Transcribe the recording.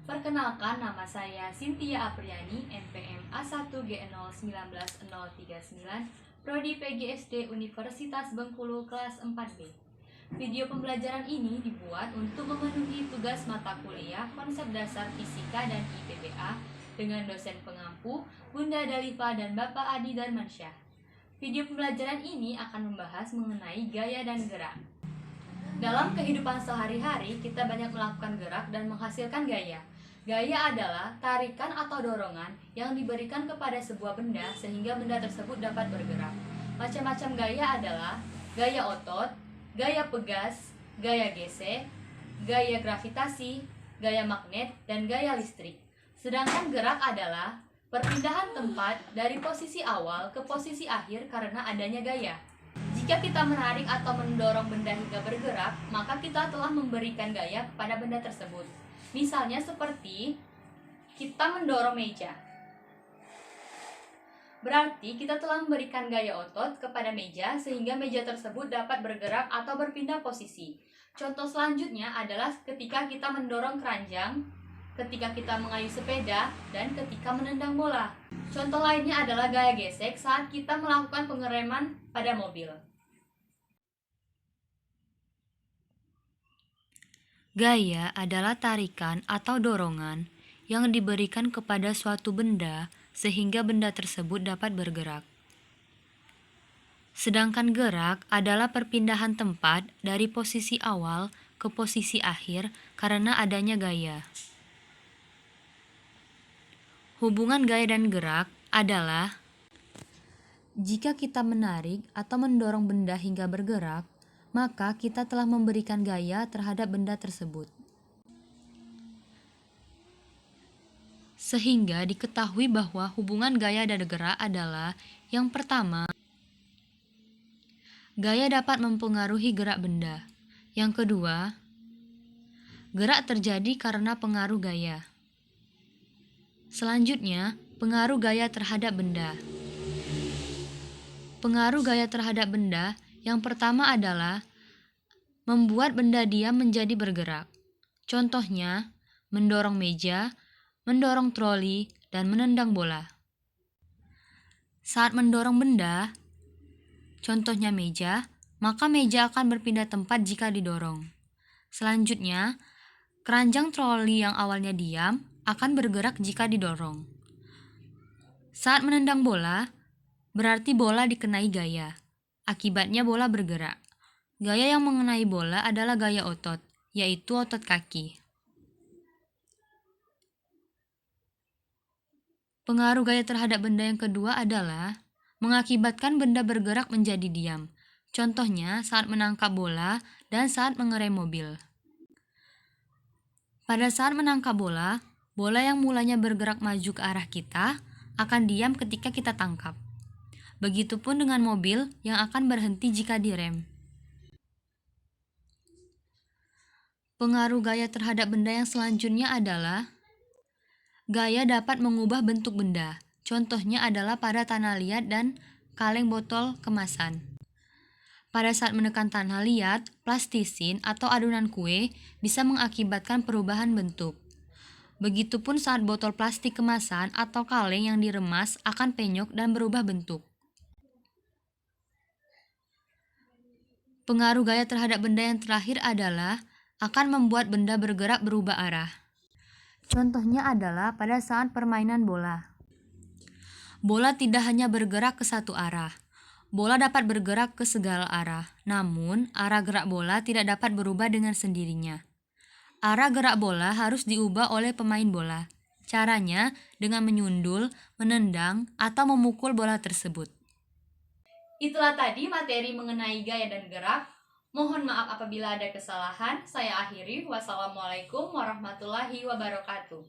Perkenalkan, nama saya Cynthia Apriani, NPM A1G0190039, Prodi PGSD Universitas Bengkulu kelas 4B. Video pembelajaran ini dibuat untuk memenuhi tugas mata kuliah konsep dasar fisika dan IPPA dengan dosen pengampu Bunda Dalifa dan Bapak Adi Darmansyah. Video pembelajaran ini akan membahas mengenai gaya dan gerak. Dalam kehidupan sehari-hari, kita banyak melakukan gerak dan menghasilkan gaya. Gaya adalah tarikan atau dorongan yang diberikan kepada sebuah benda sehingga benda tersebut dapat bergerak. Macam-macam gaya adalah gaya otot, gaya pegas, gaya gesek, gaya gravitasi, gaya magnet, dan gaya listrik. Sedangkan gerak adalah perpindahan tempat dari posisi awal ke posisi akhir karena adanya gaya. Jika kita menarik atau mendorong benda hingga bergerak, maka kita telah memberikan gaya kepada benda tersebut. Misalnya seperti kita mendorong meja. Berarti kita telah memberikan gaya otot kepada meja sehingga meja tersebut dapat bergerak atau berpindah posisi. Contoh selanjutnya adalah ketika kita mendorong keranjang, ketika kita mengayuh sepeda, dan ketika menendang bola. Contoh lainnya adalah gaya gesek saat kita melakukan pengereman pada mobil. Gaya adalah tarikan atau dorongan yang diberikan kepada suatu benda sehingga benda tersebut dapat bergerak. Sedangkan gerak adalah perpindahan tempat dari posisi awal ke posisi akhir karena adanya gaya. Hubungan gaya dan gerak adalah jika kita menarik atau mendorong benda hingga bergerak, maka kita telah memberikan gaya terhadap benda tersebut. Sehingga diketahui bahwa hubungan gaya dan gerak adalah yang pertama, gaya dapat mempengaruhi gerak benda. Yang kedua, gerak terjadi karena pengaruh gaya. Selanjutnya, pengaruh gaya terhadap benda. Pengaruh gaya terhadap benda yang pertama adalah membuat benda diam menjadi bergerak. Contohnya, mendorong meja, mendorong troli, dan menendang bola. Saat mendorong benda, contohnya meja, maka meja akan berpindah tempat jika didorong. Selanjutnya, keranjang troli yang awalnya diam akan bergerak jika didorong. Saat menendang bola, berarti bola dikenai gaya. Akibatnya bola bergerak. Gaya yang mengenai bola adalah gaya otot, yaitu otot kaki. Pengaruh gaya terhadap benda yang kedua adalah mengakibatkan benda bergerak menjadi diam. Contohnya saat menangkap bola dan saat mengerem mobil. Pada saat menangkap bola, bola yang mulanya bergerak maju ke arah kita akan diam ketika kita tangkap. Begitupun dengan mobil yang akan berhenti jika direm. Pengaruh gaya terhadap benda yang selanjutnya adalah gaya dapat mengubah bentuk benda. Contohnya adalah pada tanah liat dan kaleng botol kemasan. Pada saat menekan tanah liat, plastisin atau adonan kue bisa mengakibatkan perubahan bentuk. Begitupun saat botol plastik kemasan atau kaleng yang diremas akan penyok dan berubah bentuk. Pengaruh gaya terhadap benda yang terakhir adalah akan membuat benda bergerak berubah arah. Contohnya adalah pada saat permainan bola. Bola tidak hanya bergerak ke satu arah. Bola dapat bergerak ke segala arah. Namun, arah gerak bola tidak dapat berubah dengan sendirinya. Arah gerak bola harus diubah oleh pemain bola. Caranya dengan menyundul, menendang, atau memukul bola tersebut. Itulah tadi materi mengenai gaya dan gerak. Mohon maaf apabila ada kesalahan. Saya akhiri. Wassalamualaikum warahmatullahi wabarakatuh.